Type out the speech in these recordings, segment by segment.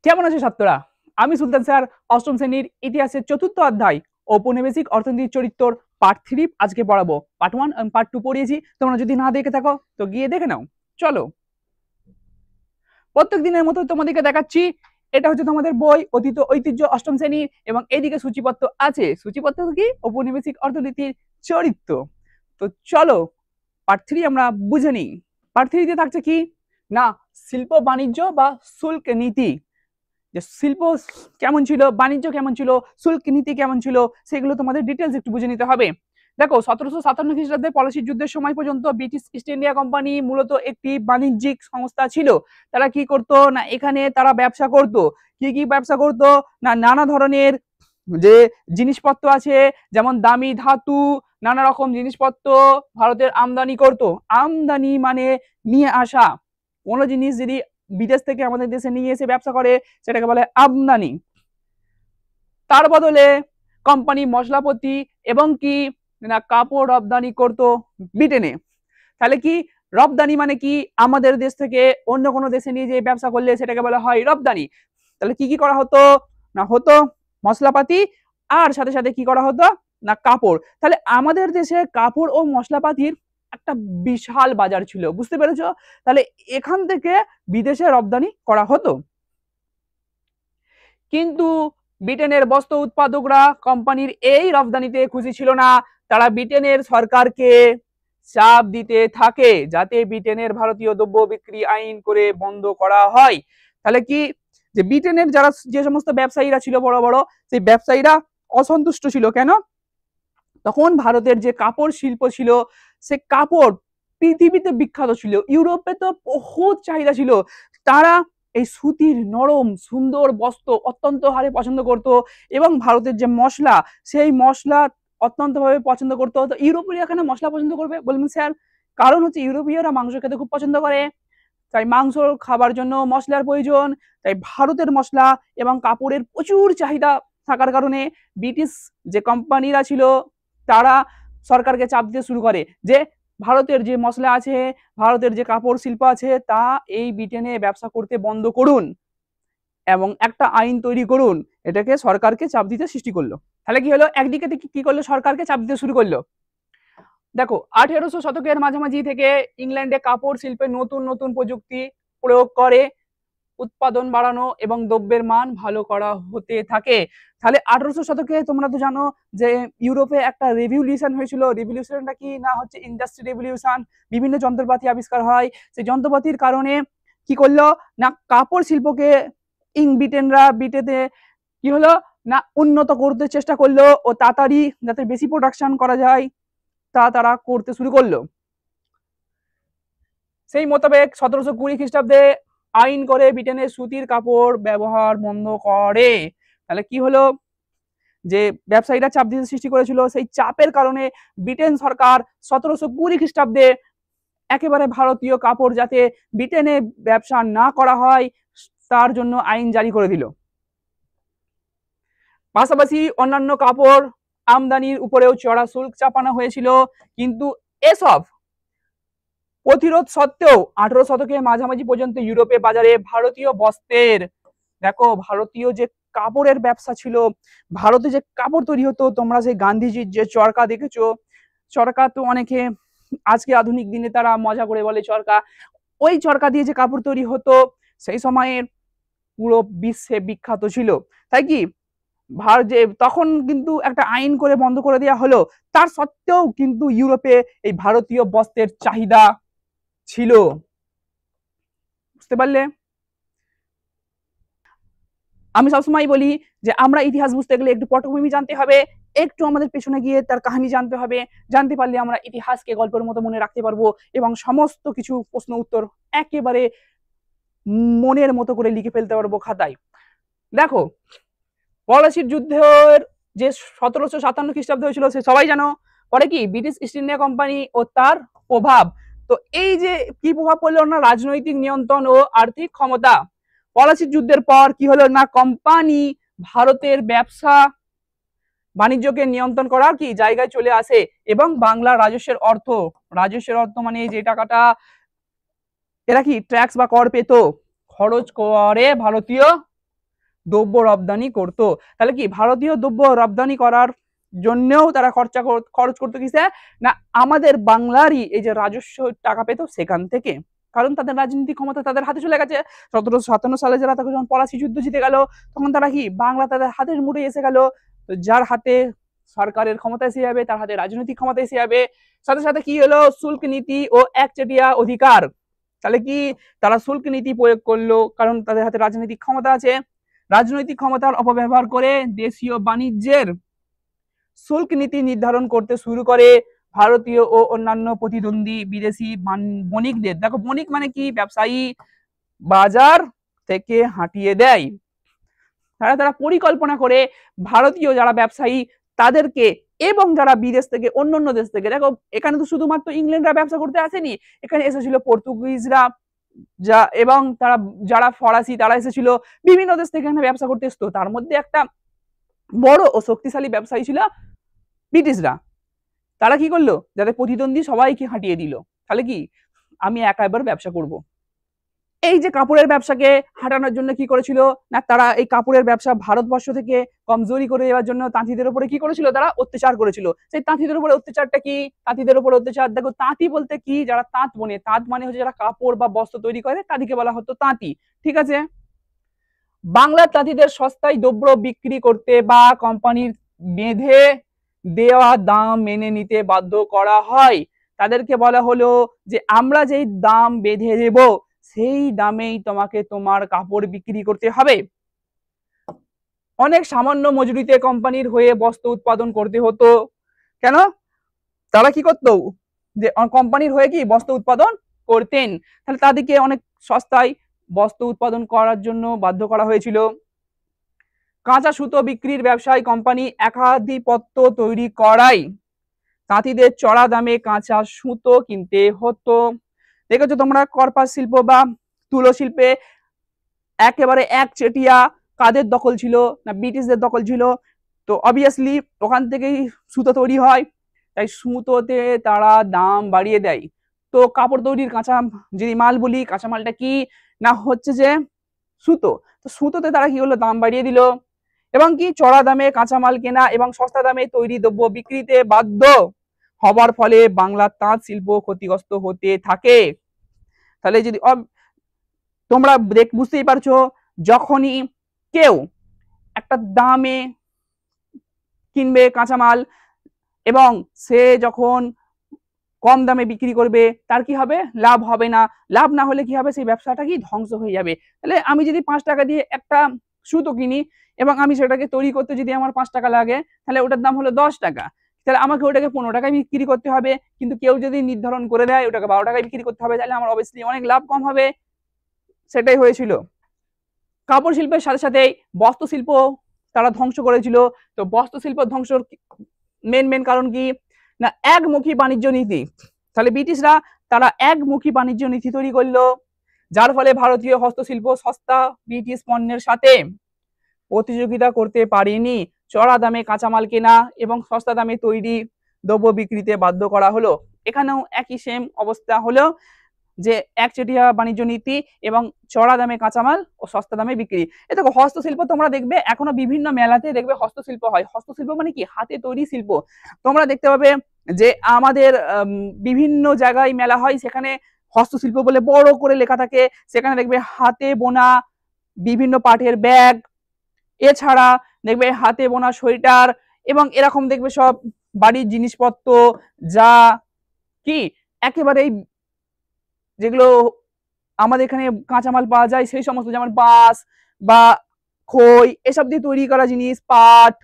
কেমন আছে ছাত্ররা? আমি সুলতান স্যার অষ্টম শ্রেণীর ইতিহাসের চতুর্থ অধ্যায় ঔপনিবেশিক অর্থনীতির চরিত্র পার্ট 3 আজকে পড়াবো। পার্ট 1 এবং পার্ট 2 পড়িয়েছি, তোমরা যদি না দেখে থাকো তো গিয়ে দেখে নাও। চলো, প্রত্যেক দিনের মতো তোমাদেরকে দেখাচ্ছি। এটা হচ্ছে তোমাদের বই অতীত ঐতিহ্য অষ্টম শ্রেণীর, এবং এইদিকে সূচিপত্র আছে। সূচিপত্র কি? ঔপনিবেশিক অর্থনীতির চরিত্র। তো চলো পার্ট 3 আমরা বুঝে নিই। পার্ট 3 তে থাকছে কি না, শিল্প বাণিজ্য বা শুল্ক নীতি। যে শিল্প কেমন ছিল, বাণিজ্য কেমন ছিল, শুল্ক নীতি কেমন ছিল, সেগুলো তোমাদের ডিটেলস একটু বুঝে নিতে হবে। দেখো, 1757 খ্রিস্টাব্দে পলাশির যুদ্ধের সময় পর্যন্ত ব্রিটিশ ইস্ট ইন্ডিয়া কোম্পানি মূলত একটি বাণিজ্যিক সংস্থা ছিল। তারা কি করতো না, এখানে তারা ব্যবসা করতো। কি ব্যবসা করতো না, নানা ধরনের যে জিনিসপত্র আছে, যেমন দামি ধাতু, নানা রকম জিনিসপত্র ভারতের আমদানি করতো। আমদানি মানে নিয়ে আসা। কোনো জিনিস যদি বিদেশ থেকে আমাদের দেশে নিয়ে এসে ব্যবসা করে, সেটাকে বলে আমদানি। তার বদলে কোম্পানি মশলাপাতি এবং কি না কাপড় রপ্তানি করতো ব্রিটেনে। তাহলে কি রপ্তানি মানে কি, আমাদের দেশ থেকে অন্য কোনো দেশে নিয়ে যে ব্যবসা করলে সেটাকে বলা হয় রপ্তানি। তাহলে কি করা হতো না, হতো মশলাপাতি, আর সাথে সাথে কি করা হতো না কাপড়। তাহলে আমাদের দেশে কাপড় ও মশলাপাতির একটা বিশাল বাজার ছিল, বুঝতে পেরেছো? তাহলে এখান থেকে বিদেশে রপ্তানি করা হতো। কিন্তু ব্রিটেনের বস্ত্র উৎপাদকরা কোম্পানির এই রপ্তানিতে খুশি ছিল না। তারা ব্রিটেনের সরকারকে চাপ দিতে থাকে যাতে ব্রিটেনের ভারতীয় দ্রব্য বিক্রি আইন করে বন্ধ করা হয়। তাহলে কি, যে ব্রিটেনের যারা যে সমস্ত ব্যবসায়ীরা ছিল বড় বড়, সেই ব্যবসায়ীরা অসন্তুষ্ট ছিল। কেন? তখন ভারতের যে কাপড় শিল্প ছিল, সে কাপড় পৃথিবীতে বিখ্যাত ছিল, ইউরোপে তো বহুত চাহিদা ছিল। তারা এই সুতির নরম সুন্দর বস্ত্র অত্যন্ত হারে পছন্দ করত, এবং ভারতের যে মশলা, সেই মশলা অত্যন্ত ভাবে পছন্দ করতো। তো ইউরোপীয় এখানে মশলা পছন্দ করবে বলবেন স্যার? কারণ হচ্ছে ইউরোপীয়রা মাংস খেতে খুব পছন্দ করে, তাই মাংস খাবার জন্য মশলার প্রয়োজন। তাই ভারতের মশলা এবং কাপড়ের প্রচুর চাহিদা থাকার কারণে ব্রিটিশ যে কোম্পানিরা ছিল, তারা সরকারকে চাপ দিতে শুরু করে যে ভারতের যে মশলা আছে, ভারতের যে কাপড় শিল্প আছে, তা এই ব্রিটেনে ব্যবসা করতে বন্ধ করুন এবং একটা আইন তৈরি করুন। এটাকে সরকারকে চাপ দিতে সৃষ্টি করলো। তাহলে কি হলো, একদিকে কি করলো, সরকারকে চাপ দিতে শুরু করলো। দেখো, 1800 শতকের মাঝামাঝি থেকে ইংল্যান্ডে কাপড় শিল্পে নতুন নতুন প্রযুক্তি প্রয়োগ করে উৎপাদন বাড়ানো এবং দ্রব্যের মান ভালো করা হতে থাকে। তাহলে 1800 শতকে তোমরা তো জানো যে ইউরোপে একটা রেভলিউশন হয়েছিল। রেভলিউশনটা কি না, হচ্ছে ইন্ডাস্ট্রি রেভলিউশন। বিভিন্ন যন্ত্রপাতি আবিষ্কার হয়, সেই যন্ত্রপাতির কারণে কি করলো না, কাপড় শিল্পকে ব্রিটেনে কি হলো না, উন্নত করতে চেষ্টা করলো, ও তাড়াতাড়ি যাতে বেশি প্রোডাকশন করা যায় তা তারা করতে শুরু করলো। সেই মোতাবেক 1720 খ্রিস্টাব্দে আইন করে ব্রিটেনের সুতির কাপড় ব্যবহার বন্ধ করে। তাহলে কি হলো, যে ব্যবসায়ীরা চাপ দিতে সৃষ্টি করেছিল, সেই চাপের কারণে ব্রিটেন সরকার 1720 খ্রিস্টাব্দে একেবারে ভারতীয় কাপড় যাতে ব্রিটেনে ব্যবসা না করা হয় তার জন্য আইন জারি করে দিল। পাশাপাশি অন্যান্য কাপড় আমদানির উপরেও চড়া শুল্ক চাপানো হয়েছিল। কিন্তু এসব প্রতিরোধ সত্ত্বেও 18 শতকের মাঝামাঝি পর্যন্ত ইউরোপে বাজারে ভারতীয় বস্ত্রের, দেখো ভারতীয় যে কাপড়ের ব্যবসা ছিল, ভারতে যে কাপড় তৈরি হতো, তোমরা সেই গান্ধীজির যে চরকা দেখেছো, চরকা তো অনেকে আজকে আধুনিক দিনে তারা মজা করে বলে চরকা, ওই চরকা দিয়ে যে কাপড় তৈরি হতো সেই সময়ের পুরো বিশ্বে বিখ্যাত ছিল। তাই কি যে তখন কিন্তু একটা আইন করে বন্ধ করে দেওয়া হলো, তার সত্ত্বেও কিন্তু ইউরোপে এই ভারতীয় বস্ত্রের চাহিদা ছিল। বুঝতে পারলে? আমি সবসময় বলি যে আমরা ইতিহাস বুঝতে গেলে একটু পটভূমি জানতে হবে, একটু আমাদের পেছনে গিয়ে তার কাহিনী জানতে হবে। জানতে পারলে আমরা ইতিহাসকে গল্পের মতো মনে রাখতে পারবো, এবং সমস্ত কিছু প্রশ্ন উত্তর একেবারে মনের মতো করে লিখে ফেলতে পারবো খাতায়। দেখো, পলাশির যুদ্ধের যে 1757 খ্রিস্টাব্দে হয়েছিল সে সবাই জানো। পরে কি ব্রিটিশ ইস্ট ইন্ডিয়া কোম্পানি ও তার প্রভাব, তো এই যে কি প্রভাব পড়লো না, রাজনৈতিক নিয়ন্ত্রণ ও আর্থিক ক্ষমতা। পলাশির যুদ্ধের পর কি হলো না, কোম্পানি ভারতের ব্যবসা বাণিজ্যকে নিয়ন্ত্রণ করার কি জায়গায় চলে আসে, এবং বাংলা রাজস্বের অর্থ মানে যে টাকাটা এরা কি ট্যাক্স বা কর পেত, খরচ করে ভারতীয় দ্রব্য রপ্তানি করত। তাহলে কি ভারতীয় দ্রব্য রপ্তানি করার জন্যও তারা খরচ করতো কিসে, না আমাদের বাংলারই এই যে রাজস্ব টাকা পেত সেখান থেকে। কারণ তাদের রাজনৈতিক ক্ষমতা তাদের হাতে চলে গেছে। 1757 সালে যারা তখন যখন পলাশী যুদ্ধ জিতে গেল, তখন তারা কি বাংলা তাদের হাতের মুঠোয় এসে গেল। যার হাতে সরকারের ক্ষমতা এসে যাবে, তার হাতে রাজনৈতিক ক্ষমতা এসে যাবে। সাথে সাথে কি হলো, শুল্ক নীতি ও একচেটিয়া অধিকার। তাহলে কি তারা শুল্ক নীতি প্রয়োগ করলো, কারণ তাদের হাতে রাজনৈতিক ক্ষমতা আছে। রাজনৈতিক ক্ষমতার অপব্যবহার করে দেশীয় বাণিজ্যের শুল্ক নীতি নির্ধারণ করতে শুরু করে ভারতীয় ও অন্যান্য প্রতিদ্বন্দ্বী বিদেশি বণিকদের। দেখো বণিক মানে কি, ব্যবসায়ী, বাজার থেকে হাঁটিয়ে দেয়। তারা পরিকল্পনা করে ভারতীয় যারা ব্যবসায়ী তাদেরকে এবং যারা বিদেশ থেকে অন্যান্য দেশ থেকে, দেখো এখানে তো শুধুমাত্র ইংল্যান্ডরা ব্যবসা করতে আসেনি, এখানে এসেছিল পর্তুগিজরা, যা এবং তারা যারা ফরাসি তারা এসেছিল, বিভিন্ন দেশ থেকে এখানে ব্যবসা করতে এসতো। তার মধ্যে একটা বড় ও শক্তিশালী ব্যবসায়ী ছিল ব্রিটিশরা। তারা কি করলো, যাদের প্রতিদ্বন্দ্বী সবাইকে হাঁটিয়ে দিল। তাহলে কি আমি একা এবার ব্যবসা করব। এই যে কাপড়ের ব্যবসাকে হাঁটানোর জন্য কি করেছিল, না তারা এই কাপড়ের ব্যবসা ভারতবর্ষ থেকে কমজোরি করে দেওয়ার জন্য তাঁতিদের উপরে কি করেছিল, তারা অত্যাচার করেছিল। সেই তাঁতিদের উপরে অত্যাচারটা কি, তাঁতিদের উপরে অত্যাচার, দেখো তাঁতি বলতে কি, যারা তাঁত বনে, তাঁত মানে হচ্ছে যারা কাপড় বা বস্ত্র তৈরি করে, তাদেরকে বলা হতো তাঁতি। ঠিক আছে, বাংলার তাঁতিদের সস্তায় দ্রব্য বিক্রি করতে বা কোম্পানির বেঁধে দেওয়া দাম মেনে নিতে বাধ্য করা হয়। তাদেরকে বলা হলো যে আমরা যেই দাম বেঁধে দেব সেই দামেই তোমাকে তোমার কাপড় বিক্রি করতে হবে। অনেক সামান্য মজুরিতে কোম্পানির হয়ে বস্ত্র উৎপাদন করতে হতো। কেন, তারা কি করতো, যে কোম্পানির হয়ে কি বস্ত্র উৎপাদন করতেন, তাহলে তাদেরকে অনেক সস্তায় বস্ত্র উৎপাদন করার জন্য বাধ্য করা হয়েছিল। কাঁচা সুতো বিক্রির ব্যবসায় কোম্পানি একাধিপত্য তৈরি করায় তাঁতিদের চড়া দামে কাঁচা সুতো কিনতে হতো। দেখেছো তোমরা কর্পাস শিল্প বা তুলো শিল্পে একেবারে একচেটিয়া কাদের দখল ছিল, না ব্রিটিশদের দখল ছিল। তো অবভিয়াসলি ওখান থেকেই সুতো তৈরি হয়, তাই সুতোতে তারা দাম বাড়িয়ে দেয়। তো কাপড় তৈরির কাঁচা যদি মাল বলি, কাঁচা মালটা কি, না হচ্ছে যে সুতো। তো সুতোতে তারা কি হলো, দাম বাড়িয়ে দিল এবং কি চড়া দামে কাঁচামাল কেনা এবং সস্তা দামে তৈরি দ্রব্য বিক্রিতে বাধ্য হবার ফলে বাংলার তাঁত শিল্প ক্ষতিগ্রস্ত হতে থাকে। তাহলে যদি তোমরা বুঝতেই পারছো, যখনই কেউ একটা দামে কিনবে কাঁচামাল এবং সে যখন কম দামে বিক্রি করবে, তার কি হবে, লাভ হবে না। লাভ না হলে কি হবে, সেই ব্যবসাটা কি ধ্বংস হয়ে যাবে। তাহলে আমি যদি 5 টাকা দিয়ে একটা সুতো কিনি এবং আমি সেটাকে তৈরি করতে যদি আমার 5 টাকা লাগে, তাহলে ওটার দাম হলো 10 টাকা, তাহলে আমাকে ওটাকে 15 টাকায় বিক্রি করতে হবে। কিন্তু কেউ যদি নির্ধারণ করে দেয় ওটাকে 12 টাকায় বিক্রি করতে হবে, তাহলে আমার অবভিয়াসলি অনেক লাভ কম হবে। সেটাই হয়েছিল। কাপড় শিল্পের সাথে সাথে বস্ত্র শিল্প তারা ধ্বংস করেছিল। তো বস্ত্র শিল্প ধ্বংসর মেন কারণ কি, না একমুখী বাণিজ্য নীতি। তাহলে ব্রিটিশরা তারা একমুখী বাণিজ্য নীতি তৈরি করলো, যার ফলে ভারতীয় হস্তশিল্প সস্তা ব্রিটিশ পণ্যের সাথে প্রতিযোগিতা করতে পারেনি। চড়া দামে কাঁচামাল কেনা এবং সস্তা দামে তৈরি দ্রব্য বিক্রিতে বাধ্য করা হলো। এখানেও একই সেম অবস্থা হলো, যে একচেটিয়া বাণিজ্য নীতি এবং চড়া দামে কাঁচামাল ও সস্তা দামে বিক্রি। এ দেখো হস্তশিল্প তোমরা দেখবে এখনো বিভিন্ন মেলাতে দেখবে হস্তশিল্প হয়। হস্তশিল্প মানে কি, হাতে তৈরি শিল্প। তোমরা দেখতে পাবে যে আমাদের বিভিন্ন জায়গায় মেলা হয়, সেখানে হস্তশিল্প বলে বড় করে লেখা থাকে। সেখানে দেখবে হাতে বোনা বিভিন্ন পাটের ব্যাগ, এছাড়া দেখবে হাতে বোনা সোয়েটার এবং এরকম দেখবে সব বাড়ির জিনিসপত্র, যা কি একেবারেই যেগুলো আমাদের এখানে কাঁচামাল পাওয়া যায় সেই সমস্ত, যেমন বাঁশ বা খই এসব দিয়ে তৈরি করা জিনিস, পাট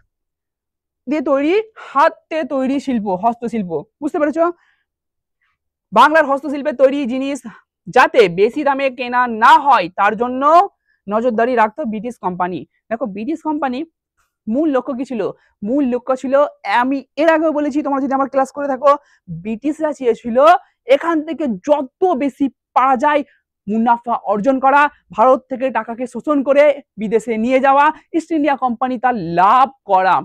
দিয়ে তৈরি হাতে তৈরি শিল্প হস্তশিল্প। বুঝতে পেরেছো, বাংলার হস্তশিল্পের তৈরি জিনিস যাতে বেশি দামে কেনা না হয় তার জন্য নজরদারি রাখতো ব্রিটিশ কোম্পানি। দেখো ব্রিটিশ কোম্পানি মূল লক্ষ্য কি ছিল, মূল লক্ষ্য ছিল, আমি এর আগেও বলেছি তোমরা যদি আমার ক্লাস করে থাকো, ব্রিটিশরা চেয়েছিল এখান থেকে যত বেশি পাওয়া যায় মুনাফা অর্জন করা, ভারত থেকে টাকাকে শোষণ করে বিদেশে নিয়ে যাওয়া, ইস্ট ইন্ডিয়া কোম্পানি তার লাভ করা।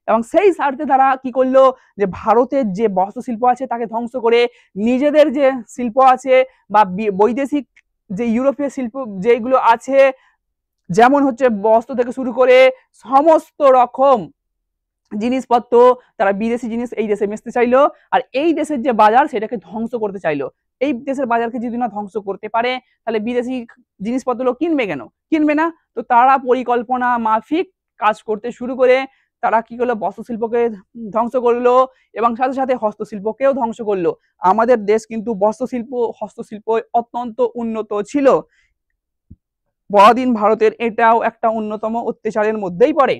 এবং সেই স্বার্থে তারা কি করলো, যে ভারতের যে বস্ত্র শিল্প আছে তাকে ধ্বংস করে নিজেদের যে শিল্প আছে বা বৈদেশিক যে ইউরোপীয় শিল্প যেগুলো আছে যেমন হচ্ছে বস্ত্র থেকে শুরু করে সমস্ত রকম জিনিসপত্র তারা বিদেশি জিনিস এই দেশে মিশতে চাইলো, আর এই দেশের যে বাজার সেটাকে ধ্বংস করতে চাইলো। এই দেশের বাজারকে যদি না ধ্বংস করতে পারে তাহলে বিদেশি জিনিসপত্র কিনবে কেন? কিনবে না। তো তারা পরিকল্পনা মাফিক কাজ করতে শুরু করে তারা কি করলো, বস্ত্রশিল্পকে ধ্বংস করলো এবং সাথে সাথে হস্তশিল্পকেও ধ্বংস করলো। আমাদের দেশ কিন্তু বস্ত্রশিল্প হস্তশিল্প অত্যন্ত উন্নত ছিল। পরাধীন ভারতের এটাও একটা অন্যতম অত্যাচারের মধ্যেই পড়ে।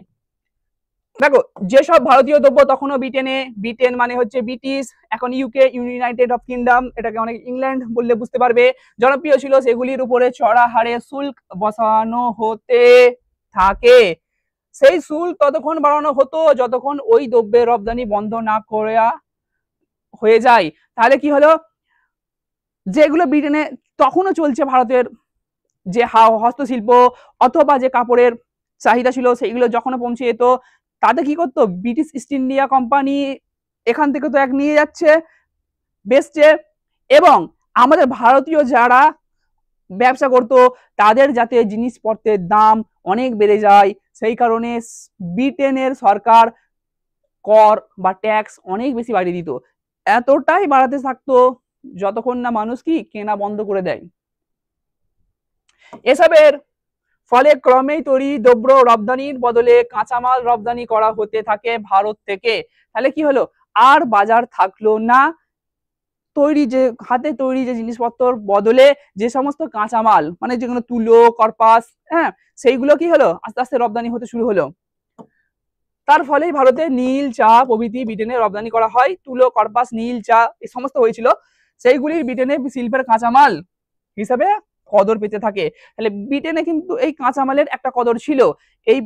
দেখো যেসব ভারতীয় দ্রব্য তখনও ব্রিটেনে, ব্রিটেন মানে হচ্ছে ব্রিটিশ, এখন ইউকে ইউনাইটেড অফ কিংডম, এটাকে অনেক ইংল্যান্ড বললে বুঝতে পারবে, জনপ্রিয় ছিল, সেগুলির উপরে চড়া হারে শুল্ক বসানো হতে থাকে। সেই শুল্ক ততক্ষণ বাড়ানো হতো যতক্ষণ ওই দ্রব্যের রপ্তানি বন্ধ না করা হয়ে যায়। তাহলে কি হলো, যেগুলো ব্রিটেনে তখনও চলছে ভারতের যে হস্তশিল্প অথবা যে কাপড়ের চাহিদা ছিল সেইগুলো যখন পৌঁছে যেত, তাতে কি করতো, ব্রিটিশ ইস্ট ইন্ডিয়া কোম্পানি এখান থেকে তো এক নিয়ে যাচ্ছে, বেচছে, এবং আমাদের ভারতীয় যারা ব্যবসা করতো তাদের যাতে জিনিসপত্রের দাম অনেক বেড়ে যায়, সেই কারণে ব্রিটেনের সরকার কর বা ট্যাক্স অনেক বেশি বাড়িয়ে দিত। এতটাই বাড়াতে থাকতো যতক্ষণ না মানুষ কি কেনা বন্ধ করে দেয়। এসবের ফলে ক্রমেই তৈরি দ্রব্য রপ্তানির বদলে কাঁচামাল রপ্তানি করা হতে থাকে ভারত থেকে। তাহলে কি হলো, আর বাজার থাকলো না, তৈরি যে হাতে তৈরি যে জিনিসপত্র বদলে যে সমস্ত কাঁচামাল মানে যেগুলো তুলো কর্পাস, হ্যাঁ, সেইগুলো কি হলো আস্তে আস্তে রপ্তানি হতে শুরু হলো। তার ফলেই ভারতে নীল, চা প্রভৃতি ব্রিটেনে রপ্তানি করা হয়। তুলো, কর্পাস, নীল, চা এই সমস্ত হয়েছিল, সেইগুলি ব্রিটেনে শিল্পের কাঁচামাল হিসাবে কদর পেতে থাকে। তাহলে ব্রিটেনে কিন্তু এই কাঁচামালের একটা কদর ছিল। এই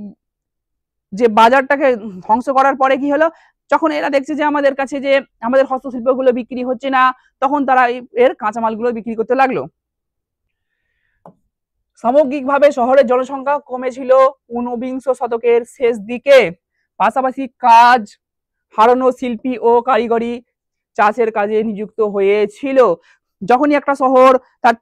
যে বাজারটাকে ধ্বংস করার পরে কি হলো, যখন এরা দেখছে যে আমাদের কাছে যে আমাদের হস্তশিল্পগুলো বিক্রি হচ্ছে না, তখন তারা এর কাঁচামালগুলো বিক্রি করতে লাগলো। সামগ্রিকভাবে শহরের জনসংখ্যা কমেছিল ঊনবিংশ শতকের শেষ দিকে। পাশাপাশি কাজ হারানো শিল্পী ও কারিগরি চাষের কাজে নিযুক্ত হয়েছিল। যখনই একটা শহর তার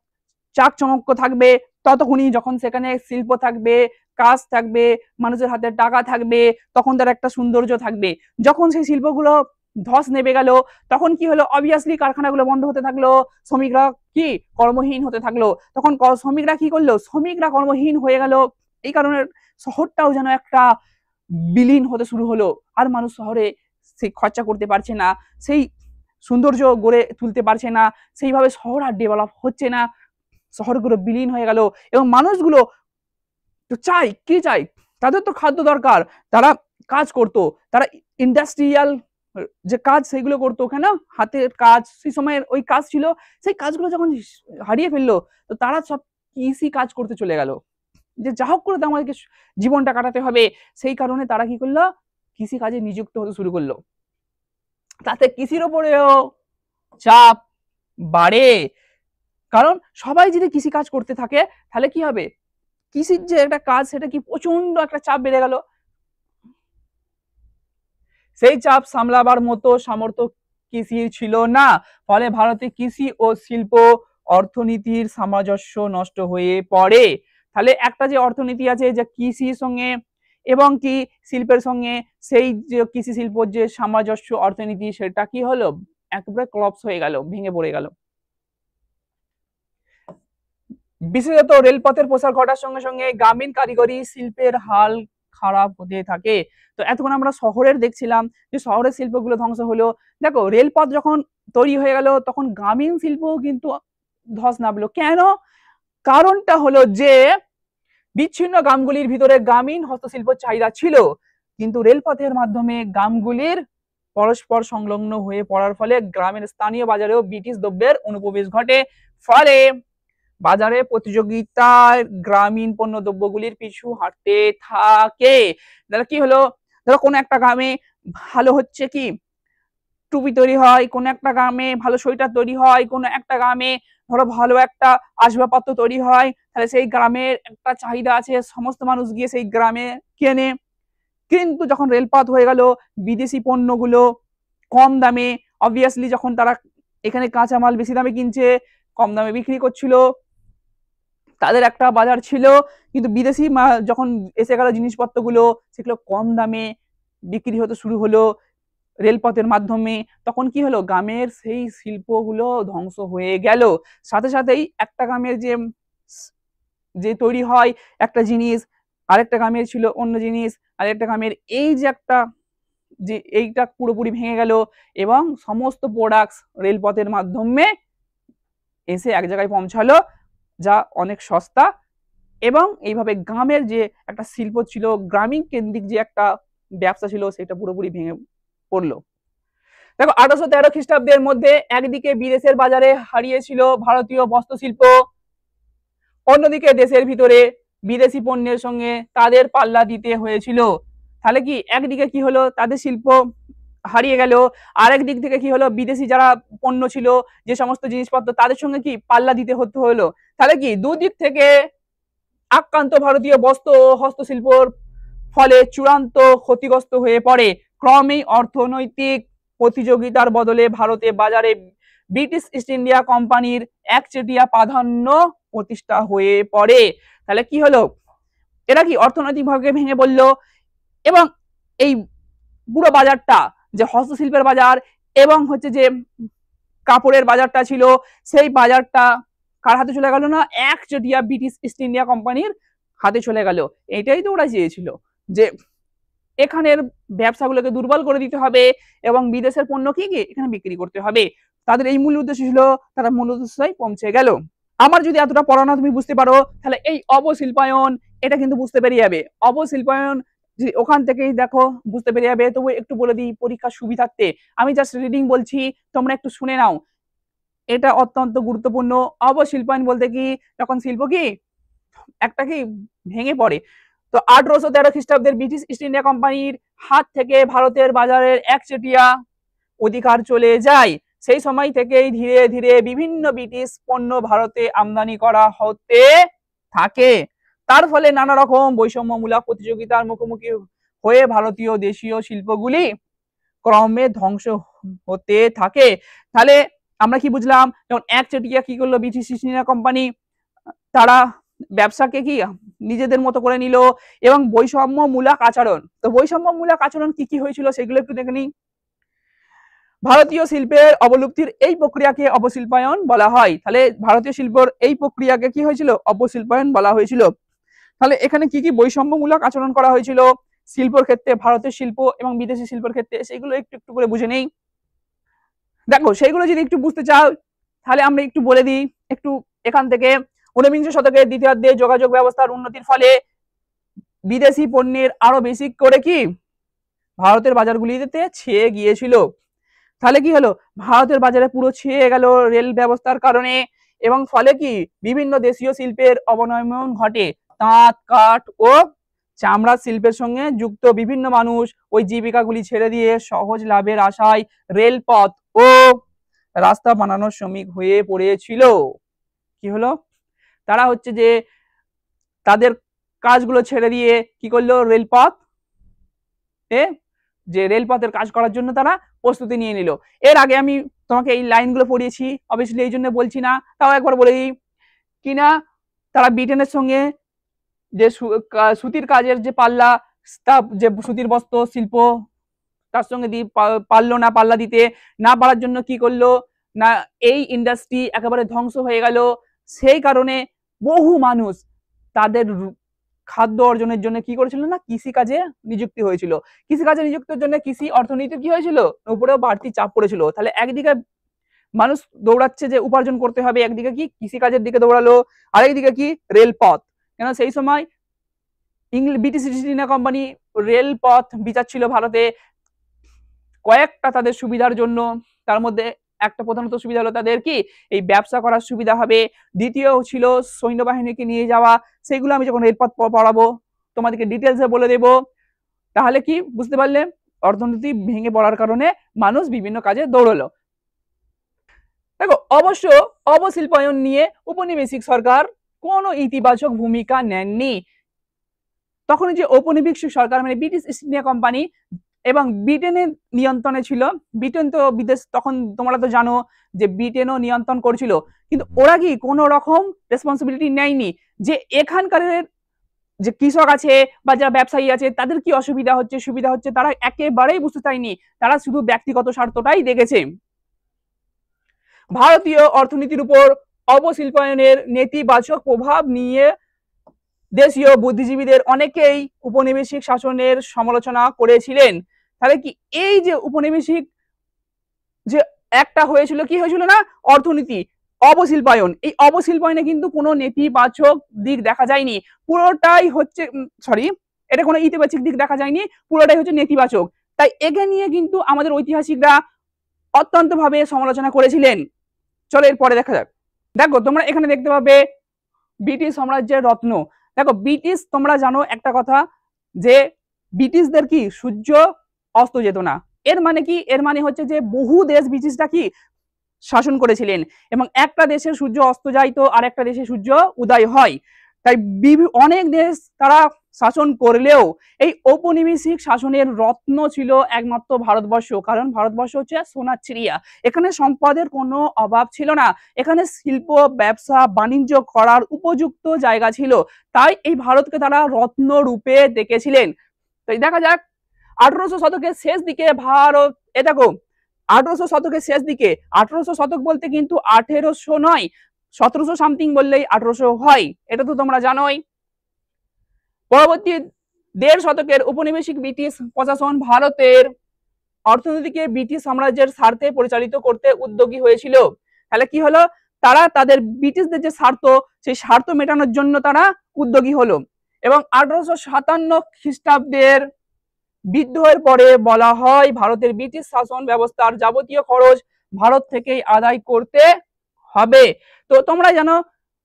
চাকচমক থাকবে, ততক্ষণই যখন সেখানে শিল্প থাকবে, কাজ থাকবে, মানুষের হাতে টাকা থাকবে, তখন তার একটা সৌন্দর্য থাকবে। যখন সেই শিল্পগুলো ধস নেমে গেল, তখন কি হলো, অবভিয়াসলি কারখানাগুলো বন্ধ হতে থাকলো, শ্রমিকরা কি কর্মহীন হতে থাকলো। তখন শ্রমিকরা কি করলো, শ্রমিকরা কর্মহীন হয়ে গেল, এই কারণে শহরটাও যেন একটা বিলীন হতে শুরু হলো। আর মানুষ শহরে সেই খরচা করতে পারছে না, সেই সৌন্দর্য গড়ে তুলতে পারছে না, সেইভাবে শহর আর ডেভেলপ হচ্ছে না, শহরগুলো বিলীন হয়ে গেল। এবং মানুষগুলো তো চাই কি চাই, তাদের তো খাদ্য দরকার, তারা কাজ করতো, তারা ইন্ডাস্ট্রিয়াল যে কাজ সেগুলো করতো, কেন হাতের কাজ সেই সময়ের ওই কাজ ছিল, সেই কাজগুলো যখন হারিয়ে ফেললো, তো তারা সব কৃষি কাজ করতে চলে গেল, যে যা হোক করে আমাদেরকে জীবনটা কাটাতে হবে, সেই কারণে তারা কি করলো, কৃষি কাজে নিযুক্ত হতে শুরু করলো। তাতে কৃষির ওপরেও চাপ বাড়ে, কারণ সবাই যদি কৃষি কাজ করতে থাকে তাহলে কি হবে, কৃষির যে একটা কাজ সেটা কি প্রচন্ড একটা চাপ বেড়ে গেল। সেই চাপ সামলাবার মতো সামর্থ্য কৃষির ছিল না। ফলে ভারতে কৃষি ও শিল্প অর্থনীতির সামঞ্জস্য নষ্ট হয়ে পড়ে। তাহলে একটা যে অর্থনীতি আছে যে কৃষির সঙ্গে এবং কি শিল্পের সঙ্গে, সেই যে কৃষি শিল্পর যে সামঞ্জস্য অর্থনীতি সেটা কি হলো, একেবারে ক্লপস হয়ে গেল, ভেঙে পড়ে গেল। বিশেষত রেলপথের প্রসার ঘটার সঙ্গে সঙ্গে গ্রামীণ কারিগরি শিল্পের হাল খারাপ হতে থাকে। তো এতক্ষণ আমরা শহরের দেখছিলাম যে শহরের শিল্পগুলো ধ্বংস হলো, দেখো রেলপথ যখন তৈরি হয়ে গেল তখন গ্রামীণ শিল্প কিন্তু ধস নামলো। কেন? কারণটা হলো যে বিচ্ছিন্ন গ্রামগুলির ভিতরে গ্রামীণ হস্তশিল্প চাহিদা ছিল, কিন্তু রেলপথের মাধ্যমে গ্রামগুলির পরস্পর সংলগ্ন হয়ে পড়ার ফলে গ্রামের স্থানীয় বাজারেও ব্রিটিশ দ্রব্যের অনুপ্রবেশ ঘটে। ফলে বাজারে প্রতিযোগিতায় গ্রামীণ পণ্য দ্রব্যগুলির পিছু হাঁটতে থাকে। তাহলে কি হলো, ধরো কোনো একটা গ্রামে ভালো হচ্ছে কি টুপি তৈরি হয়, কোনো একটা গ্রামে ভালো সোয়েটার তৈরি হয়, কোনো একটা গ্রামে ধরো ভালো একটা আসবাবপত্র তৈরি হয়, তাহলে সেই গ্রামের একটা চাহিদা আছে, সমস্ত মানুষ গিয়ে সেই গ্রামে কেনে। কিন্তু যখন রেলপথ হয়ে গেল, বিদেশি পণ্যগুলো কম দামে, অবভিয়াসলি যখন তারা এখানে কাঁচামাল বেশি দামে কিনছে, কম দামে বিক্রি করছিল, তাদের একটা বাজার ছিল, কিন্তু বিদেশি যখন এসে গেল জিনিসপত্রগুলো, সেগুলো কম দামে বিক্রি হতে শুরু হলো রেলপথের মাধ্যমে। তখন কি হলো, গ্রামের সেই শিল্পগুলো ধ্বংস হয়ে গেল। সাথে সাথেই একটা গ্রামের যে তৈরি হয় একটা জিনিস, আরেকটা গ্রামের ছিল অন্য জিনিস, আরেকটা গ্রামের এই যে একটা যে এইটা পুরোপুরি ভেঙে গেল, এবং সমস্ত প্রোডাক্টস রেলপথের মাধ্যমে এসে এক জায়গায় পৌঁছালো, যা অনেক সস্তা। এবং এইভাবে গ্রামের যে একটা শিল্প ছিল, গ্রামীণ কেন্দ্রিক যে একটা ব্যবসা ছিল, সেটা পুরোপুরি ভেঙে পড়লো। দেখো 1813 খ্রিস্টাব্দের মধ্যে একদিকে বিদেশের বাজারে হারিয়েছিল ভারতীয় বস্ত্রশিল্প, অন্যদিকে দেশের ভিতরে বিদেশি পণ্যের সঙ্গে তাদের পাল্লা দিতে হয়েছিল। তাহলে কি একদিকে কি হলো, তাদের শিল্প হারিয়ে গেল, আরেক দিক থেকে কি হলো, বিদেশি যারা পণ্য ছিল, যে সমস্ত জিনিসপত্র, তাদের সঙ্গে কি পাল্লা দিতে হতে হলো। তাহলে কি দুদিক থেকে আক্রান্ত ভারতীয় বস্ত্র ও হস্তশিল্পর ফলে চূড়ান্ত ক্ষতিগ্রস্ত হয়ে পড়ে। ক্রমেই অর্থনৈতিক প্রতিযোগিতার বদলে ভারতে বাজারে ব্রিটিশ ইস্ট ইন্ডিয়া কোম্পানির একচেটিয়া প্রাধান্য প্রতিষ্ঠা হয়ে পড়ে। তাহলে কি হলো, এরা কি অর্থনৈতিকভাবে ভেঙে পড়ল, এবং এই পুরো বাজারটা যে হস্তশিল্পের বাজার এবং হচ্ছে যে কাপড়ের বাজারটা ছিল, সেই বাজারটা কার হাতে চলে গেল না, একচেটিয়া ব্রিটিশ ইস্ট ইন্ডিয়া কোম্পানির হাতে চলে গেল। এটাই তো ওরা চেয়েছিল, যে এখানের ব্যবসাগুলোকে দুর্বল করে দিতে হবে এবং বিদেশের পণ্য কি কি এখানে বিক্রি করতে হবে। তাদের এই মূল উদ্দেশ্য ছিল, তারা মূল উদ্দেশ্যই পৌঁছে গেল। আমার যদি এতটা পড়ানো তুমি বুঝতে পারো, তাহলে এই অবশিল্পায়ন এটা কিন্তু বুঝতে পেরে যাবে। অবশিল্পায়ন যদি ওখান থেকেই দেখো বুঝতে পেরে যাবে। তবু একটু বলে দিই পরীক্ষার সুবিধার্থে, আমি জাস্ট রিডিং বলছি, তোমরা একটু শুনে নাও, এটা অত্যন্ত গুরুত্বপূর্ণ। অবশিল্পায়ন বলতে কি, যখন শিল্প কি একটা কি ভেঙে পড়ে। তো 1813 খ্রিস্টাব্দের ব্রিটিশ ইস্ট ইন্ডিয়া কোম্পানির হাত থেকে ভারতের বাজারের একচেটিয়া অধিকার চলে যায়। সেই সময় থেকেই ধীরে ধীরে বিভিন্ন ব্রিটিশ পণ্য ভারতে আমদানি করা হতে থাকে। তার ফলে নানা রকম বৈষম্যমূলক প্রতিযোগিতার মুখোমুখি হয়ে ভারতীয় দেশীয় শিল্পগুলি ক্রমে ধ্বংস হতে থাকে। তাহলে আমরা কি বুঝলাম, যেমন একচেটিয়া কি করলো ব্রিটিশ ইস্ট ইন্ডিয়া কোম্পানি, তারা ব্যবসাকে কি নিজেদের মতো করে নিল, এবং বৈষম্যমূলক আচরণ। তো বৈষম্যমূলক আচরণ কি কি হয়েছিল সেগুলো একটু দেখে নিই। ভারতীয় শিল্পের অবলুপ্তির এই প্রক্রিয়াকে অবশিল্পায়ন বলা হয়। তাহলে ভারতীয় শিল্পের এই প্রক্রিয়াকে কি হয়েছিল, অবশিল্পায়ন বলা হয়েছিল। তাহলে এখানে কি কি বৈষম্যমূলক আচরণ করা হয়েছিল শিল্পের ক্ষেত্রে, ভারতের শিল্প এবং বিদেশি শিল্পের ক্ষেত্রে, সেগুলো একটু একটু করে বুঝে নেই। দেখো সেইগুলো যদি একটু বুঝতে চাও, তাহলে আমরা একটু বলে দিই একটু এখান থেকে। 19বিংশ শতকের দ্বিতীয়ার্ধে যোগাযোগ ব্যবস্থার উন্নতির ফলে বিদেশি পণ্যের আরো বেশি করে কি ভারতের বাজারগুলিতে ছেয়ে গিয়েছিল। তাহলে কি হলো, ভারতের বাজারে পুরো ছেয়ে গেল রেল ব্যবস্থার কারণে, এবং ফলে কি বিভিন্ন দেশীয় শিল্পের অবনমন ঘটে। তাঁত, কাঠ ও চামড়া শিল্পের সঙ্গে যুক্ত বিভিন্ন মানুষ ওই জীবিকাগুলি ছেড়ে দিয়ে সহজ লাভের আশায় রেলপথ ও রাস্তা বানানোর শ্রমিক হয়ে পড়েছিল। কি হলো, তারা হচ্ছে যে তাদের কাজগুলো ছেড়ে দিয়ে কি করলো, রেলপথ যে রেলপথের কাজ করার জন্য তারা প্রস্তুতি নিয়ে নিল। এর আগে আমি তোমাকে এই লাইনগুলো পড়িয়েছি, অবভিয়াসলি এই জন্য বলছি না, তাও একবার বলে দিই কিনা, তারা ব্রিটেনের সঙ্গে যে সুতির কাজের যে পাল্লা, যে সুতির বস্ত্র শিল্প, তার সঙ্গে পারলো না, পাল্লা দিতে না পারার জন্য কি করলো না, এই ইন্ডাস্ট্রি একেবারে ধ্বংস হয়ে গেল। সেই কারণে বহু মানুষ তাদের খাদ্য অর্জনের জন্য কি করেছিল না, কৃষিকাজে নিযুক্তি হয়েছিল। কৃষিকাজে নিযুক্তির জন্য কৃষি অর্থনীতির কি হয়েছিল, উপরেও বাড়তি চাপ পড়েছিল। তাহলে একদিকে মানুষ দৌড়াচ্ছে যে উপার্জন করতে হবে, একদিকে কি কৃষিকাজের দিকে দৌড়ালো, আরেকদিকে কি রেলপথ। কেন সেই সময় ব্রিটিশ ইস্ট ইন্ডিয়া কোম্পানি রেলপথ বিচারছিল ভারতে কয়েকটা তাদের সুবিধার জন্য। তার মধ্যে একটা প্রধানত সুবিধা হলো তাদের কি এই ব্যবসা করার সুবিধা হবে, দ্বিতীয় ছিল সৈন্যবাহিনীকে নিয়ে যাওয়া। সেগুলো আমি যখন রেলপথ পড়াবো তোমাদেরকে ডিটেলসে বলে দেব। তাহলে কি বুঝতে পারলে, অর্থনীতি ভেঙে পড়ার কারণে মানুষ বিভিন্ন কাজে দৌড়লো। দেখো অবশ্য অবশিল্পায়ন নিয়ে উপনিবেশিক সরকার কোনো ইতিবাচক ভূমিকা নেননি। তখন যে ঔপনিবেশিক সরকার মানে ব্রিটিশ ইস্ট ইন্ডিয়া কোম্পানি এবং ব্রিটেনের নিয়ন্ত্রণে ছিল। ব্রিটেন তো বিদেশ, তখন তোমরা তো জানো যে ব্রিটেনও নিয়ন্ত্রণ করছিল, কিন্তু ওরা কি কোনো রকম রেসপন্সিবিলিটি নেয়নি যে এখানকার যে কৃষক আছে বা যারা ব্যবসায়ী আছে তাদের কি অসুবিধা হচ্ছে সুবিধা হচ্ছে, তারা একেবারেই বুঝতে চায়নি, তারা শুধু ব্যক্তিগত স্বার্থটাই দেখেছে। ভারতীয় অর্থনীতির উপর অবশিল্পায়নের নেতিবাচক প্রভাব নিয়ে দেশীয় বুদ্ধিজীবীদের অনেকেই উপনিবেশিক শাসনের সমালোচনা করেছিলেন। তাহলে কি এই যে উপনিবেশিক যে একটা হয়েছিল, কি হয়েছিল না, অর্থনীতি অবশিল্পায়ন, এই অবশিল্পায়নে কিন্তু কোনো নেতিবাচক দিক দেখা যায়নি, পুরোটাই হচ্ছে এটা কোনো ইতিবাচক দিক দেখা যায়নি, পুরোটাই হচ্ছে নেতিবাচক। তাই একে নিয়ে কিন্তু আমাদের ঐতিহাসিকরা অত্যন্ত ভাবে সমালোচনা করেছিলেন। চলো এরপরে দেখা যাক। দেখো তোমরা এখানে দেখতে পাবে ব্রিটিশ সাম্রাজ্যের রত্ন। দেখো ব্রিটিশ, তোমরা জানো একটা কথা যে ব্রিটিশদের কি সূর্য অস্ত যেত না, এর মানে কি, এর মানে হচ্ছে যে বহু দেশ ব্রিটিশরা কি শাসন করেছিলেন এবং একটা দেশের সূর্য অস্ত যায় তো আর একটা দেশে সূর্য উদয় হয়। তাই অনেক দেশ তারা শাসন করলেও এই ঔপনিবেশিক শাসনের রত্ন ছিল একমাত্র ভারতবর্ষ, কারণ ভারতবর্ষ হচ্ছে সোনার চিড়িয়া, এখানে সম্পদের কোনো অভাব ছিল না, এখানে শিল্প ব্যবসা বাণিজ্য করার উপযুক্ত জায়গা ছিল, তাই এই ভারতকে তারা রত্ন রূপে দেখেছিলেন। তো দেখা যাক 1800 শতকের শেষ দিকে ভারত, এ দেখো 1800 শতকের শেষ দিকে, 1800 শতক বলতে কিন্তু 1800 নয়, 1700 সামথিং বললেই 1800 হয়, এটা তো তোমরা জানোই। পরবর্তী 1.5 শতকের উপনিবেশিক ব্রিটিশ প্রশাসন ভারতের অর্থনীতিকে ব্রিটিশ সাম্রাজ্যের স্বার্থে পরিচালিত করতে উদ্যোগী হয়েছিল। তাহলে কি হলো, তারা তাদের ব্রিটিশদের যে স্বার্থ, সেই স্বার্থ মেটানোর জন্য তারা উদ্যোগী হলো এবং 1857 খ্রিস্টাব্দের বিদ্রোহের পরে বলা হয় ভারতের ব্রিটিশ শাসন ব্যবস্থার যাবতীয় খরচ ভারত থেকেই আদায় করতে হবে। তো তোমরা জানো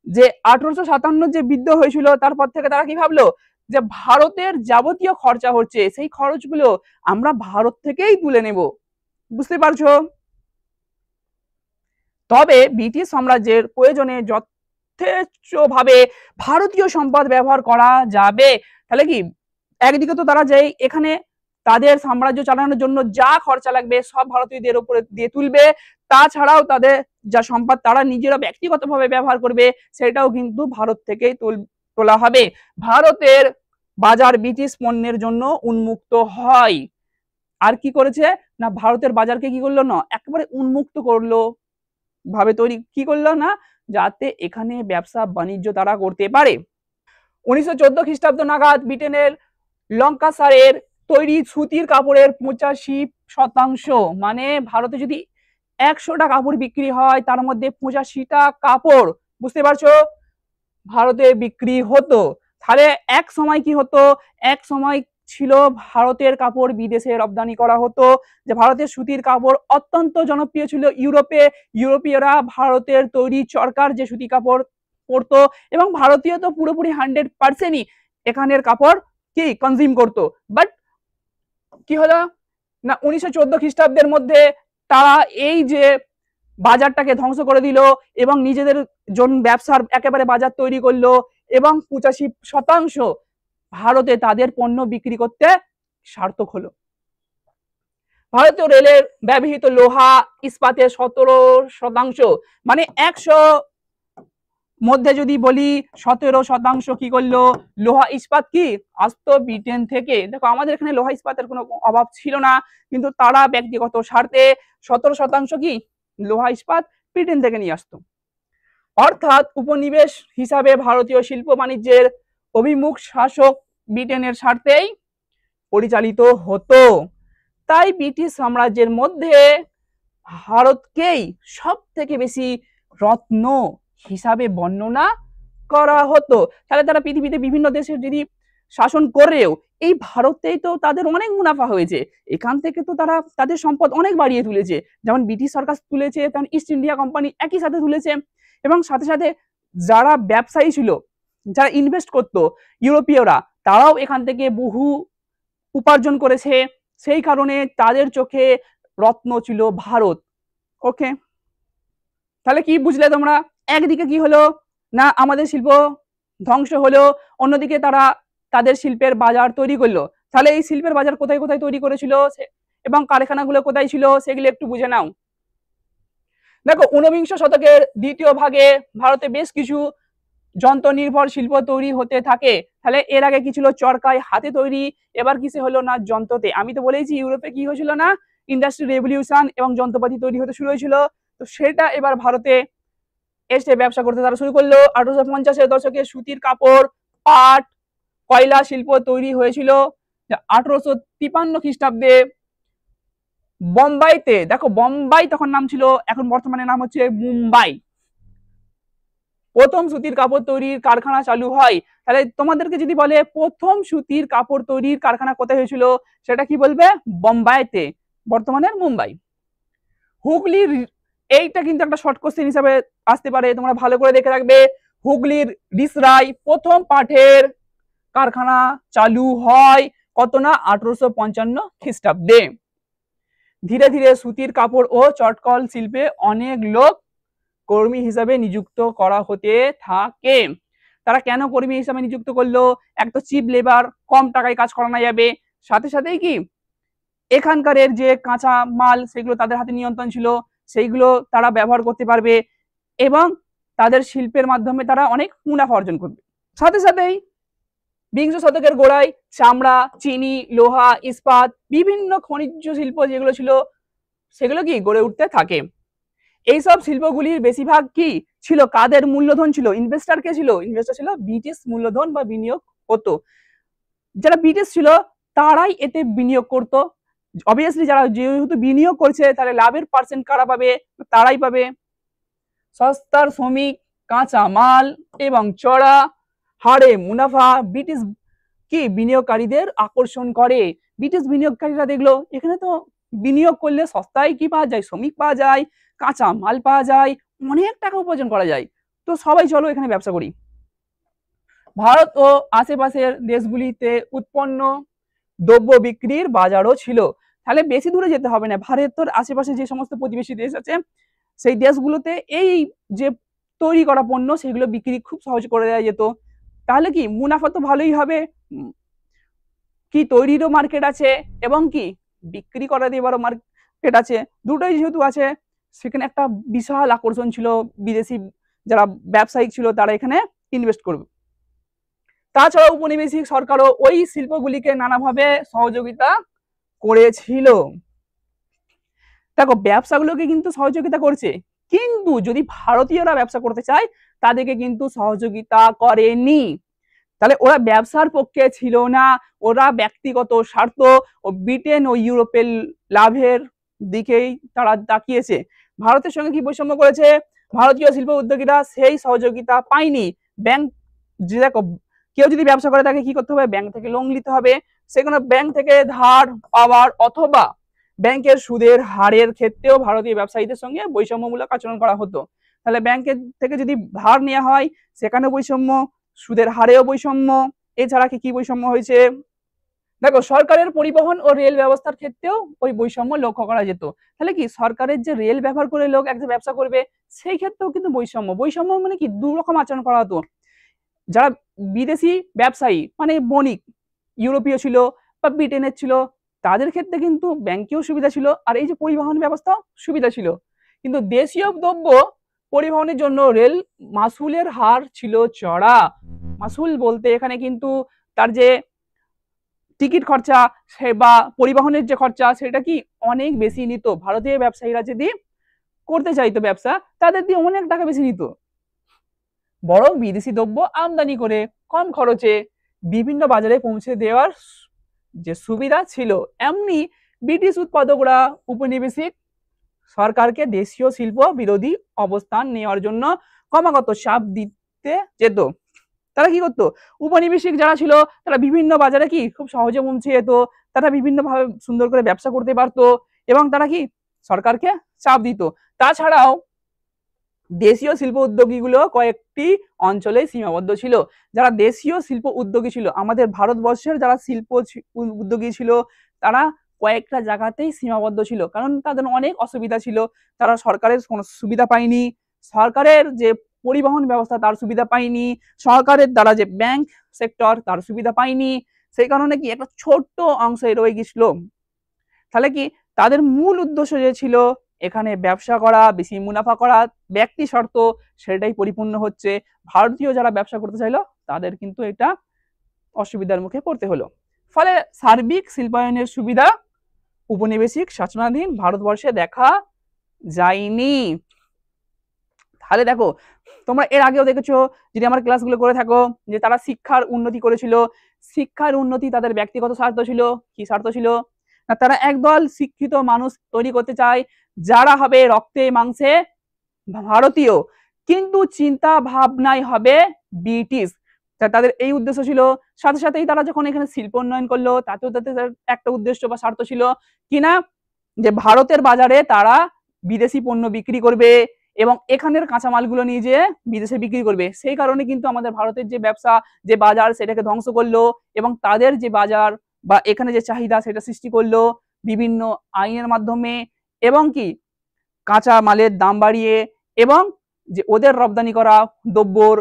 যে 1857 যে বিদ্রোহ হয়েছিল তারপর থেকে তারা কি ভাবলো যে ভারতের যাবতীয় খরচা হচ্ছে সেই খরচগুলো আমরা ভারত থেকেই তুলে নেব, বুঝতে পারছো। তবে ব্রিটিশ সাম্রাজ্যের প্রয়োজনে যথেষ্টভাবে ভারতীয় সম্পদ ব্যবহার করা যাবে। তাহলে কি একদিকে তো তারা যে এখানে তাদের সাম্রাজ্য চালানোর জন্য যা খরচা লাগবে সব ভারতীয়দের উপরে দিয়ে তুলবে, তাছাড়াও তাদের যা সম্পদ তারা নিজেরা ব্যক্তিগতভাবে ব্যবহার করবে সেটাও কিন্তু ভারত থেকেই তোলা হবে। ভারতের বাজার ব্রিটিশ পণ্যের জন্য উন্মুক্ত হয়। আর কি করেছে না, ভারতের বাজারকে কি করলো না, একেবারে উন্মুক্ত করলো ভাবে তৈরি কি করলো না, যাতে এখানে ব্যবসা বাণিজ্য তারা করতে পারে। 1914 খ্রিস্টাব্দ নাগাদ ব্রিটেনের লঙ্কাশারের তৈরি সুতির কাপড়ের 85%, মানে ভারতে যদি 100টা কাপড় বিক্রি হয় তার মধ্যে 85টা কাপড়, বুঝতে পারছো, ভারতে বিক্রি হতো। তাহলে এক সময় কি হতো, এক সময় ছিল ভারতের কাপড় বিদেশে রপ্তানি করা হতো, যে ভারতের সুতির কাপড় অত্যন্ত জনপ্রিয় ছিল ইউরোপে, ইউরোপীয়রা ভারতের তৈরি চরকার যে সুতি কাপড় পরতো এবং ভারতীয় তো পুরোপুরি 100%ই এখানের কাপড় কি কনজিউম করতো। বাট কি হলো না, 1914 খ্রিস্টাব্দের মধ্যে তারা এই যে বাজারটাকে ধ্বংস করে দিল এবং নিজেদের জন্য ব্যবসার একেবারে বাজার তৈরি করলো এবং 85% ভারতে তাদের পণ্য বিক্রি করতে সার্থক হলো। ভারতীয় রেলের ব্যবহৃত লোহা ইস্পাতের 17%, মানে 100 মধ্যে যদি বলি 17% কি করলো, লোহা ইস্পাত কি আসতো ব্রিটেন থেকে। দেখো আমাদের এখানে লোহা ইস্পাতের কোনো অভাব ছিল না, কিন্তু তারা ব্যক্তিগত স্বার্থে 17% কি লোহা ইস্পাত ব্রিটেন থেকে নিয়ে আসতো। অর্থাৎ উপনিবেশ হিসাবে ভারতীয় শিল্প বাণিজ্যের অভিমুখ শাসক ব্রিটেনের স্বার্থেই পরিচালিত হতো। তাই ব্রিটিশ সাম্রাজ্যের মধ্যে ভারতকেই সব থেকে বেশি রত্ন হিসাবে বর্ণনা করা হতো। তাহলে তারা পৃথিবীতে বিভিন্ন দেশের যদি শাসন করেও এই ভারতেই তো তাদের অনেক মুনাফা হয়েছে, এখান থেকে তো তারা তাদের সম্পদ অনেক বাড়িয়ে তুলেছে, যেমন ব্রিটিশ সরকার তুলেছে তেমন ইস্ট ইন্ডিয়া কোম্পানি একই সাথে তুলেছে এবং সাথে সাথে যারা ব্যবসায়ী ছিল, যারা ইনভেস্ট করতো ইউরোপীয়রা, তারাও এখান থেকে বহু উপার্জন করেছে, সেই কারণে তাদের চোখে রত্ন ছিল ভারত। ওকে, তাহলে কি বুঝলে তোমরা, একদিকে কি হলো না আমাদের শিল্প ধ্বংস হলো, অন্যদিকে তারা তাদের শিল্পের বাজার তৈরি করলো। তাহলে এই শিল্পের বাজার কোথায় কোথায় তৈরি করেছিল এবং কারখানাগুলো কোথায় ছিল সেগুলো একটু বুঝে নাও। দেখো, ঊনবিংশ শতকের দ্বিতীয় ভাগে ভারতে বেশ কিছু যন্ত্র নির্ভর শিল্প তৈরি হতে থাকে। তাহলে এর আগে কি ছিল? চরকায় হাতে তৈরি, এবার কিসে হলো না যন্ত্রতে। আমি তো বলেছি ইউরোপে কি হয়েছিল না, ইন্ডাস্ট্রি রেভলিউশন এবং যন্ত্রপাতি তৈরি হতে শুরু হয়েছিল। তো সেটা এবার ভারতে এসে ব্যবসা করতে তারা শুরু করলো। 1850-এর দশকে সুতির কাপড়, পাট, কয়লা শিল্প তৈরি হয়েছিল। 1853 খ্রিস্টাব্দে বোম্বাইতে, দেখো বোম্বাই তখন নাম ছিল, এখন বর্তমানে নাম হচ্ছে মুম্বাই, প্রথম সুতির কাপড় তৈরির কারখানা চালু হয়। তাহলে তোমাদেরকে যদি বলে প্রথম সুতির কাপড় তৈরির কারখানা কোথায় হয়েছিল, সেটা কি বলবে? বোম্বাইতে, বর্তমানে মুম্বাই। হুগলির, এইটা কিন্তু একটা শর্ট কোশ্চেন হিসাবে আসতে পারে, তোমরা ভালো করে দেখে রাখবে। হুগলির রিসরাই প্রথম পাটের কারখানা চালু হয় কত না 1855 খ্রিস্টাব্দে। ধীরে ধীরে সুতির কাপড় ও চটকল শিল্পে অনেক লোক কর্মী হিসাবে নিযুক্ত করা হতে থাকে। তারা কেন কর্মী হিসাবে নিযুক্ত করলো? এক তো চিপ লেবার, কম টাকায় কাজ করানো যাবে, সাথে সাথেই কি এখানকার যে কাঁচা মাল সেগুলো তাদের হাতে নিয়ন্ত্রণ ছিল, সেইগুলো তারা ব্যবহার করতে পারবে এবং তাদের শিল্পের মাধ্যমে তারা অনেক মুনাফা অর্জন করবে। সাথে সাথেই বিংশ শতকের গোড়ায় চামড়া, চিনি, লোহা, ইস্পাত, বিভিন্ন খনিজ শিল্প যেগুলো ছিল সেগুলো কি গড়ে উঠতে থাকে। এইসব শিল্পগুলির বেশিরভাগ কি ছিল? কাদের মূলধন ছিল? ইনভেস্টার কে ছিল? ইনভেস্টার ছিল ব্রিটিশ মূলধন বা বিনিয়োগ হতো। যারা ব্রিটিশ ছিল তারাই এতে বিনিয়োগ করতো। অবভিয়াসলি যারা যেহেতু বিনিয়োগ করছে তাহলে লাভের পার্সেন্ট কারা পাবে? তারাই পাবে। সস্তার শ্রমিক, কাঁচা মাল এবং চড়া হারে মুনাফা ব্রিটিশ কি বিনিয়োগকারীদের আকর্ষণ করে। ব্রিটিশ বিনিয়োগকারীরা দেখলো এখানে তো বিনিয়োগ করলে সস্তায় কি পাওয়া যায়? শ্রমিক পাওয়া যায়, কাঁচা মাল পাওয়া যায়, অনেক টাকা উপার্জন করা যায়, তো সবাই চলো এখানে ব্যবসা করি। ভারত ও আশেপাশের দেশগুলিতে উৎপন্ন দ্রব্য বিক্রির বাজারও ছিল। তাহলে বেশি দূরে যেতে হবে না, ভারতের আশেপাশে যে সমস্ত প্রতিবেশী দেশ আছে সেই দেশগুলোতে এই যে তৈরি করা পণ্য সেগুলো বিক্রি খুব সহজ করে দেওয়া যেত। তাহলে কি মুনাফা তো ভালোই হবে, কি তৈরিরও মার্কেট আছে এবং কি বিক্রি করা দেওয়ারও মার্কেট আছে, দুটোই যেহেতু আছে সেখানে একটা বিশাল আকর্ষণ ছিল। বিদেশি যারা ব্যবসায়িক ছিল তারা এখানে ইনভেস্ট করবে। তাছাড়া উপনিবেশিক সরকারও ওই শিল্পগুলিকে নানাভাবে সহযোগিতা করেছিল। দেখো ব্যবসাগুলোকে কিন্তু সহযোগিতা করছে, কিন্তু যদি ভারতীয়রা ব্যবসা করতে চায় তাদেরকে কিন্তু সহযোগিতা করেনি। তাহলে ওরা ব্যবসার পক্ষে ছিল না, ওরা ব্যক্তিগত স্বার্থ ও ব্রিটেন ও ইউরোপের লাভের দিকেই তারা তাকিয়েছে। ভারতের সঙ্গে কি বৈষম্য করেছে? ভারতীয় শিল্প উদ্যোগীরা সেই সহযোগিতা পায়নি। ব্যাংক, যে দেখো কেউ যদি ব্যবসা করে তাকে কি করতে হবে? ব্যাংক থেকে লোন নিতে হবে, সেখানে ব্যাংক থেকে ধার পাওয়ার অথবা ব্যাংকের সুদের হারের ক্ষেত্রেও ভারতীয় ব্যবসায়ীদের সঙ্গে বৈষম্যমূলক আচরণ করা হতো। তাহলে ব্যাংকের থেকে যদি ধার নেওয়া হয় সেখানে বৈষম্য, সুদের হারেও বৈষম্য, এছাড়া কি বৈষম্য হয়েছে? দেখো সরকারের পরিবহন ও রেল ব্যবস্থার ক্ষেত্রেও ওই বৈষম্য লক্ষ্য করা যেত। তাহলে কি সরকারের যে রেল ব্যবহার করে লোক একটা ব্যবসা করবে সেই ক্ষেত্রেও কিন্তু বৈষম্য মানে কি দু রকম আচরণ করা হতো। যারা বিদেশি ব্যবসায়ী মানে বণিক, ইউরোপীয় ছিল বা ব্রিটেনের ছিল, তাদের ক্ষেত্রে কিন্তু ব্যাংকেও সুবিধা ছিল আর এই যে পরিবহন ব্যবস্থা সুবিধা ছিল। কিন্তু দেশীয় দ্রব্য পরিবহনের জন্য রেল মাসুলের হার ছিল চড়া। মাসুল বলতে এখানে কিন্তু তার যে টিকিট খরচা সে বা পরিবহনের যে খরচা সেটা কি অনেক বেশি নিত। ভারতীয় ব্যবসায়ীরা যদি করতে চাইতো ব্যবসা তাদের দিয়ে অনেক টাকা বেশি নিত। বরং বিদেশি দ্রব্য আমদানি করে কম খরচে বিভিন্ন বাজারে পৌঁছে দেওয়ার যে সুবিধা ছিল। এমনি ব্রিটিশ উৎপাদকরা উপনিবেশিক সরকারকে দেশীয় শিল্প বিরোধী অবস্থান নেওয়ার জন্য ক্রমাগত চাপ দিতে যেত। তারা কি করতো? উপনিবেশিক যারা ছিল তারা বিভিন্ন বাজারে কি খুব সহজে পৌঁছে যেত, তারা বিভিন্ন ভাবে সুন্দর করে ব্যবসা করতে পারতো এবং তারা কি সরকারকে চাপ দিত। তাছাড়াও দেশীয় শিল্প উদ্যোগীগুলো কয়েকটি অঞ্চলে সীমাবদ্ধ ছিল। যারা দেশীয় শিল্প উদ্যোগী ছিল, আমাদের ভারতবর্ষের যারা শিল্প উদ্যোগী ছিল তারা কয়েকটা জায়গাতেই সীমাবদ্ধ ছিল, কারণ তাদের অনেক অসুবিধা ছিল। তারা সরকারের কোনো সুবিধা পায়নি, সরকারের যে পরিবহন ব্যবস্থা তার সুবিধা পায়নি, সরকারের দ্বারা যে ব্যাংক সেক্টর তার সুবিধা পায়নি, সেই কারণে কি একটা ছোট্ট অংশে রয়ে গেছিল। তাহলে কি তাদের মূল উদ্দেশ্য যে ছিল এখানে ব্যবসা করা, বেশি মুনাফা করা, ব্যক্তি শর্ত সেটাই পরিপূর্ণ হচ্ছে। ভারতীয় যারা ব্যবসা করতে চাইলো তাদের কিন্তু এটা অসুবিধার মুখে পড়তে হলো। ফলে সার্বিক শিল্পায়নের সুবিধা উপনিবেশিক শাসনাধীন ভারতবর্ষে দেখা যায়নি। তাহলে দেখো, তোমরা এর আগেও দেখেছো যদি আমার ক্লাসগুলো করে থাকো যে তারা শিক্ষার উন্নতি করেছিল। শিক্ষার উন্নতি তাদের ব্যক্তিগত স্বার্থ ছিল। কি স্বার্থ ছিল? না, তারা একদল শিক্ষিত মানুষ তৈরি করতে চায় যারা হবে রক্তে মাংসে ভারতীয়, কিন্তু চিন্তা ভাবনাই হবে ব্রিটিশ। তাদের এই উদ্দেশ্য ছিল। সাথে সাথেই তারা যখন এখানে শিল্প উন্নয়ন করলো তাতেও তাদের একটা উদ্দেশ্য বা স্বার্থ ছিল কিনা, যে ভারতের বাজারে তারা বিদেশি পণ্য বিক্রি করবে এবং এখানের কাঁচামালগুলো নিয়ে যেয়ে বিদেশে বিক্রি করবে। সেই কারণে কিন্তু আমাদের ভারতের যে ব্যবসা, যে বাজার, সেটাকে ধ্বংস করলো এবং তাদের যে বাজার বা এখানে যে চাহিদা সেটা সৃষ্টি করলো বিভিন্ন আইনের মাধ্যমে, এবং কি কাঁচা মালের দাম বাড়িয়ে, এবং যে ওদের রপ্তানি করা দ্রব্যর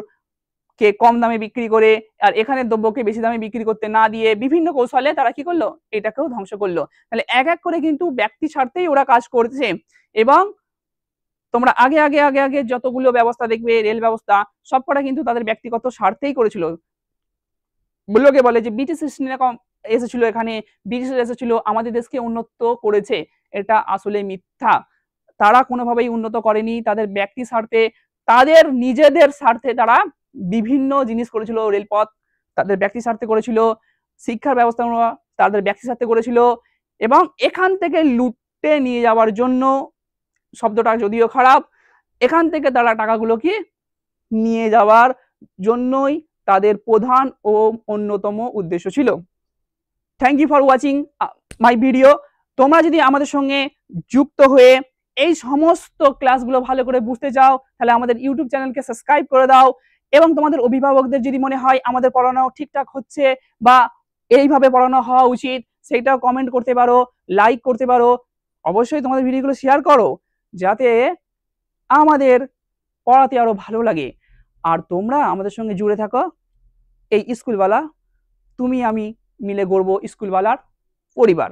কে কম দামে বিক্রি করে আর এখানে দ্রব্যকে বেশি দামে বিক্রি করতে না দিয়ে বিভিন্ন কৌশলে তারা কি করলো, এটাকেও ধ্বংস করলো। তাহলে এক এক করে কিন্তু ব্যক্তি স্বার্থেই ওরা কাজ করছে। এবং তোমরা আগে আগে আগে আগে যতগুলো ব্যবস্থা দেখবে, রেল ব্যবস্থা, সবকটা কিন্তু তাদের ব্যক্তিগত স্বার্থেই করেছিল। লোকে বলে যে ব্রিটিশ এসেছিল এখানে, ব্রিটিশ এসেছিল আমাদের দেশকে উন্নত করেছে, এটা আসলে মিথ্যা। তারা কোনোভাবেই উন্নত করেনি। তাদের ব্যক্তি স্বার্থে, তাদের নিজেদের স্বার্থে তারা বিভিন্ন জিনিস করেছিল। রেলপথ তাদের ব্যক্তি স্বার্থে করেছিল, শিক্ষার ব্যবস্থা তাদের ব্যক্তি স্বার্থে করেছিল, এবং এখান থেকে লুটে নিয়ে যাওয়ার জন্য, শব্দটা যদিও খারাপ, এখান থেকে তারা টাকাগুলো কি নিয়ে যাওয়ার জন্যই তাদের প্রধান ও অন্যতম উদ্দেশ্য ছিল। Thank you for watching my video. তোমরা যদি আমাদের সঙ্গে যুক্ত হয়ে এই সমস্ত ক্লাসগুলো ভালো করে বুঝতে চাও তাহলে আমাদের ইউটিউব চ্যানেলকে সাবস্ক্রাইব করে দাও, এবং তোমাদের অভিভাবকদের যদি মনে হয় আমাদের পড়ানো ঠিকঠাক হচ্ছে বা এইভাবে পড়ানো হওয়া উচিত সেটাও কমেন্ট করতে পারো, লাইক করতে পারো। অবশ্যই তোমাদের ভিডিওগুলো শেয়ার করো যাতে আমাদের পড়াতে আরো ভালো লাগে। আর তোমরা আমাদের সঙ্গে জুড়ে থাকো। এই স্কুলওয়ালা তুমি আমি মিলে গড়ব স্কুলওয়ালার পরিবার।